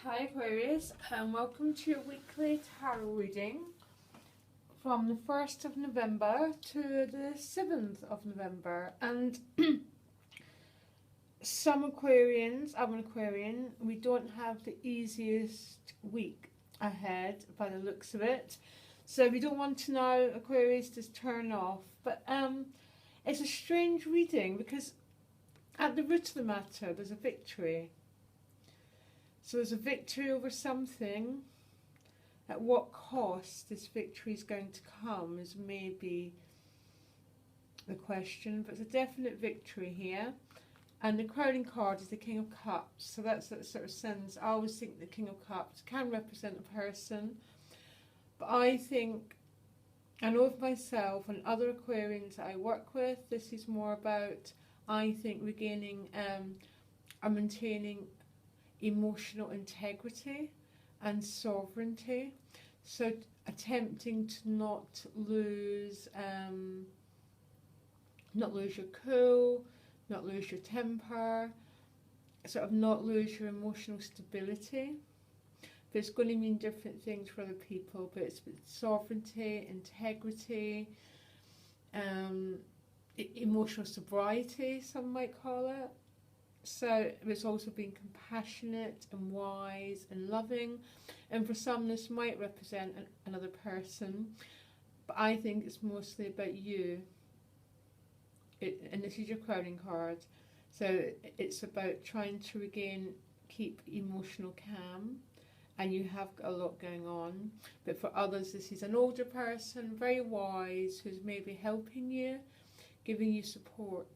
Hi Aquarius, and welcome to your weekly tarot reading from the 1st of November to the 7th of November. And some Aquarians, I'm an Aquarian, we don't have the easiest week ahead by the looks of it. So if you don't want to know, Aquarius, just turn off. But it's a strange reading because at the root of the matter there's a victory. So there's a victory over something. At what cost this victory is going to come is maybe the question, but it's a definite victory here. And the crowning card is the King of Cups, so that's that sort of sense. I always think the King of Cups can represent a person, but I think, I know of myself and other Aquarians that I work with, this is more about, I think, regaining or maintaining emotional integrity and sovereignty. So attempting to not lose your cool, not lose your temper, sort of not lose your emotional stability. But it's going to mean different things for other people, but it's sovereignty, integrity, emotional sobriety, some might call it. So it's also being compassionate and wise and loving, and for some this might represent another person, but I think it's mostly about you. And this is your crowning card, so it's about trying to keep emotional calm, and you have got a lot going on. But for others, this is an older person, very wise, who's maybe helping you, giving you support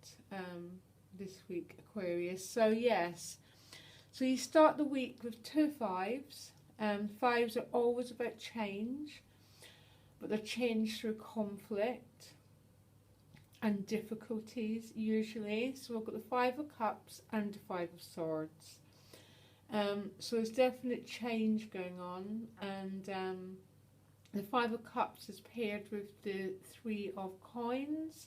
this week, Aquarius. So yes, so you start the week with 2 5s. Fives are always about change, but they're change through conflict and difficulties usually. So we've got the 5 of Cups and the 5 of Swords. So there's definite change going on, and the 5 of Cups is paired with the 3 of Coins.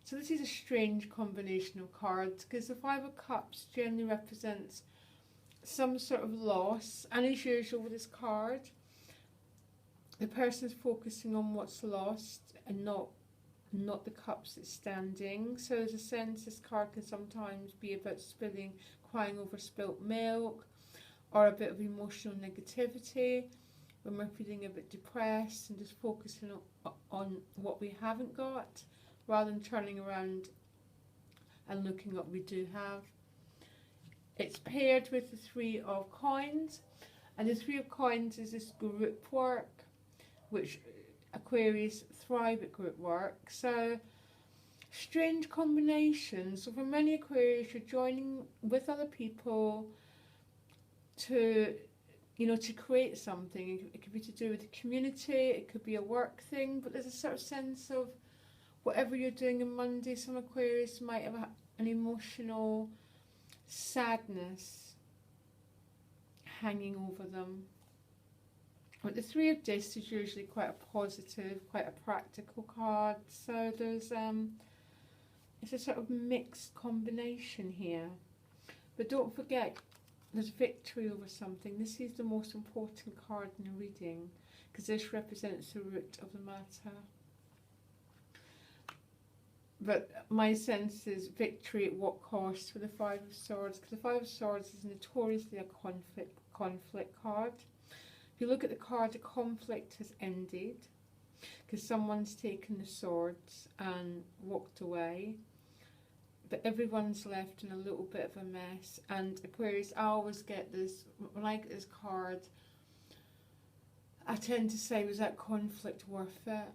So this is a strange combination of cards, because the 5 of Cups generally represents some sort of loss, and as usual with this card, the person is focusing on what's lost and not the cups that's standing. So there's a sense this card can sometimes be about crying over spilt milk, or a bit of emotional negativity when we're feeling a bit depressed and just focusing on what we haven't got, rather than turning around and looking at what we do have. It's paired with the 3 of Coins, and the 3 of Coins is this group work, which Aquarius thrive at group work. So strange combination. So for many Aquarius, you're joining with other people to create something. It could be to do with the community, it could be a work thing, but there's a sort of sense of whatever you're doing on Monday, some Aquarius might have an emotional sadness hanging over them. But the 3 of Discs is usually quite a positive, quite a practical card. So there's it's a sort of mixed combination here. But don't forget, there's victory over something. This is the most important card in the reading, because this represents the root of the matter. But my sense is victory at what cost for the 5 of Swords, because the 5 of Swords is notoriously a conflict card. If you look at the card, the conflict has ended, because someone's taken the swords and walked away, but everyone's left in a little bit of a mess. And Aquarius, I always get this, when I get this card, I tend to say, was that conflict worth it?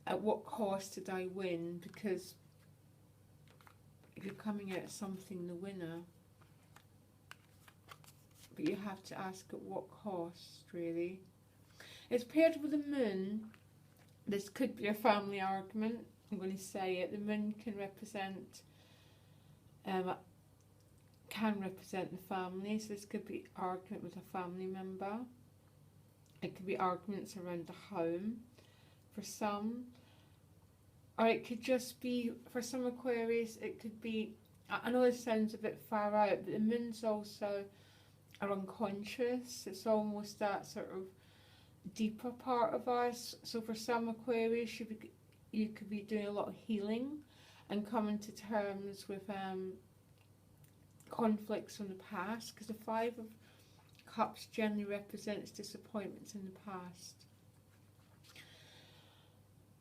At what cost did I win? Because if you're coming out something the winner, but you have to ask at what cost, really. It's paired with the Moon. This could be a family argument, I'm going to say it. The Moon can represent the family, so this could be argument with a family member. It could be arguments around the home for some, or it could just be, for some Aquarius, it could be, I know this sounds a bit far out, but the Moon's also are unconscious. It's almost that sort of deeper part of us. So for some Aquarius, you could be doing a lot of healing and coming to terms with conflicts from the past, because the Five of Cups generally represents disappointments in the past.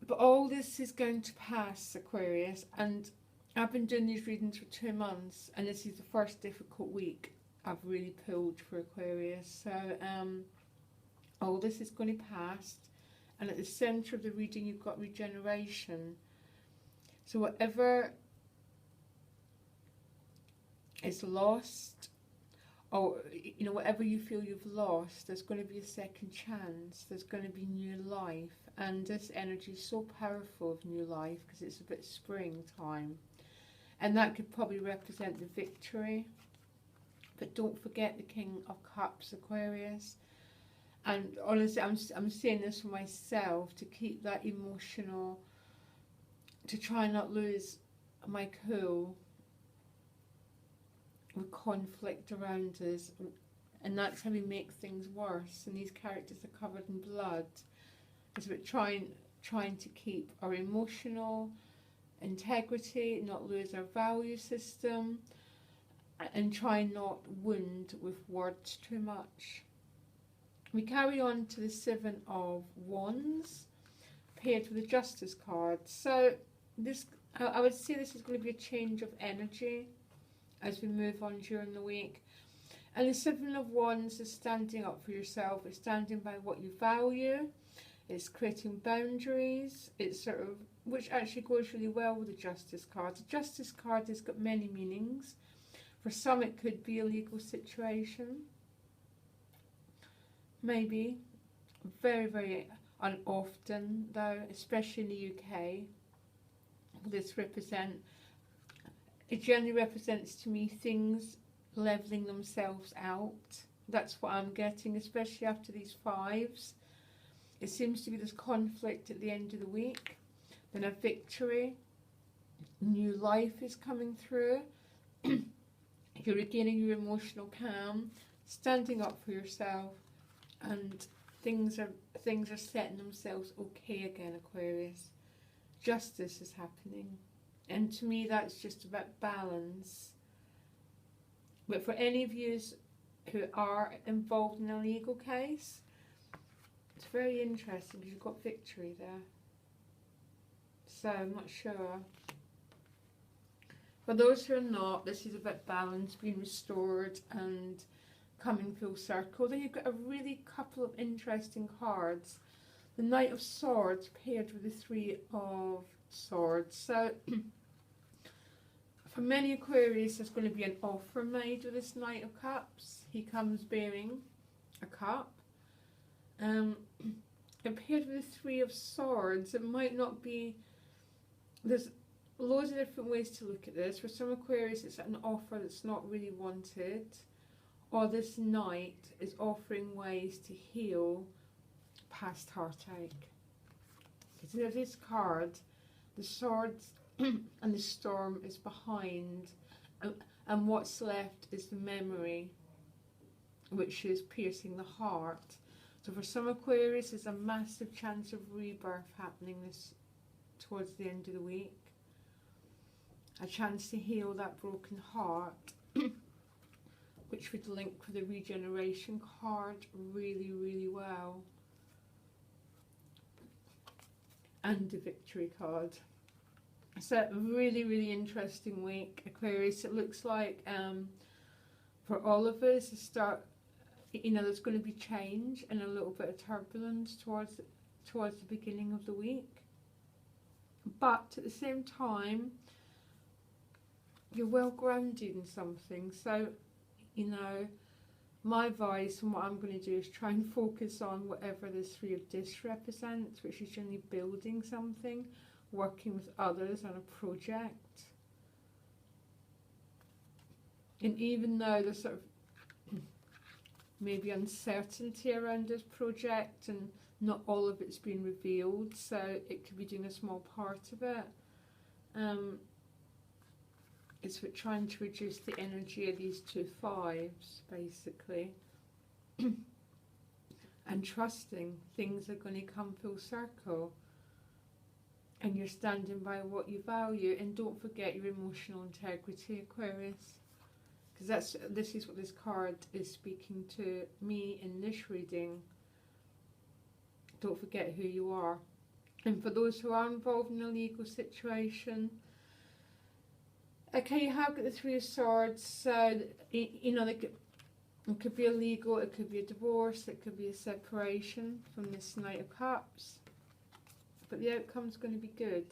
But all this is going to pass, Aquarius, and I've been doing these readings for 2 months, and this is the first difficult week I've really pulled for Aquarius. So all this is going to pass, and at the centre of the reading you've got regeneration. So whatever is lost, or whatever you feel you've lost, there's going to be a second chance. There's going to be new life, and this energy is so powerful of new life because it's a bit springtime, and that could probably represent the victory. But don't forget the King of Cups, Aquarius. And honestly, I'm saying this for myself, to keep that emotional, to try not lose my cool with conflict around us, and that's how we make things worse. And these characters are covered in blood. It's about trying to keep our emotional integrity, not lose our value system, and try not wound with words too much. We carry on to the Seven of Wands, paired with the Justice card. So this, I would say this is going to be a change of energy as we move on during the week. And the Seven of Wands is standing up for yourself. It's standing by what you value. It's creating boundaries. It's sort of, which actually goes really well with the Justice card. The Justice card has got many meanings. For some it could be a legal situation. Maybe. Very, very unoften though, especially in the UK. This it generally represents to me things levelling themselves out. That's what I'm getting, especially after these fives. It seems to be this conflict at the end of the week, then a victory, new life is coming through, you're regaining your emotional calm, standing up for yourself, and things are setting themselves okay again, Aquarius. Justice is happening. And to me, that's just about balance. But for any of you who are involved in a legal case, it's very interesting because you've got victory there. So I'm not sure. For those who are not, this is about balance, being restored and coming full circle. Then you've got a really couple of interesting cards. The Knight of Swords paired with the Three of Swords. So for many Aquarius, there's going to be an offer made with this Knight of Cups. He comes bearing a cup. And paired with the Three of Swords, it might not be. There's loads of different ways to look at this. For some Aquarius, it's an offer that's not really wanted, or this knight is offering ways to heal past heartache. Because there's this card, the swords and the storm is behind, and what's left is the memory, which is piercing the heart. So for some Aquarius, there's a massive chance of rebirth happening towards the end of the week. A chance to heal that broken heart, which would link with the regeneration card really, really well. And the victory card. So a really, really interesting week, Aquarius. It looks like for all of us, there's going to be change and a little bit of turbulence towards the beginning of the week. But at the same time, you're well grounded in something. So, my advice and what I'm going to do is try and focus on whatever this Three of Discs represents, which is generally building something, working with others on a project. And even though there's sort of maybe uncertainty around this project and not all of it's been revealed, so it could be doing a small part of it. It's for trying to reduce the energy of these two fives, basically. And trusting things are going to come full circle. And you're standing by what you value. And don't forget your emotional integrity, Aquarius. Because this is what this card is speaking to me in this reading. Don't forget who you are. And for those who are involved in a legal situation, okay, you have got the Three of Swords. So, you know, it could be illegal, it could be a divorce, it could be a separation from this Knight of Cups. But the outcome's going to be good.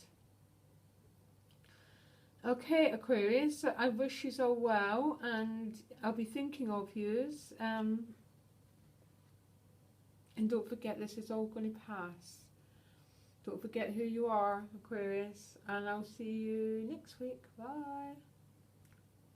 Okay, Aquarius, I wish you all well, and I'll be thinking of yous. And don't forget, this is all going to pass. Don't forget who you are, Aquarius, and I'll see you next week. Bye.